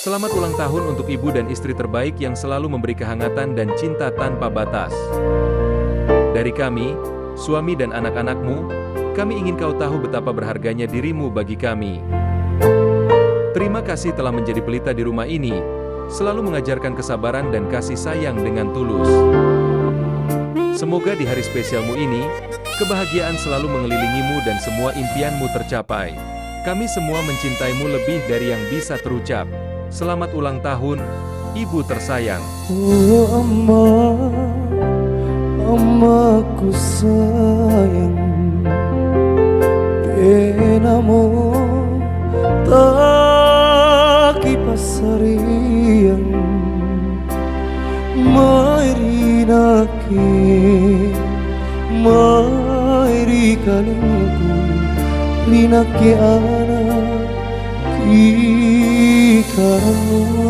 Selamat ulang tahun untuk ibu dan istri terbaik yang selalu memberi kehangatan dan cinta tanpa batas. Dari kami, suami dan anak-anakmu, kami ingin kau tahu betapa berharganya dirimu bagi kami. Terima kasih telah menjadi pelita di rumah ini, selalu mengajarkan kesabaran dan kasih sayang dengan tulus. Semoga di hari spesialmu ini, kebahagiaan selalu mengelilingimu dan semua impianmu tercapai. Kami semua mencintaimu lebih dari yang bisa terucap. Selamat ulang tahun, ibu tersayang. Oh Amaku sayang, penamo tak kipasariang, mairinake, mairi kalingku, rinake anak ikaramu.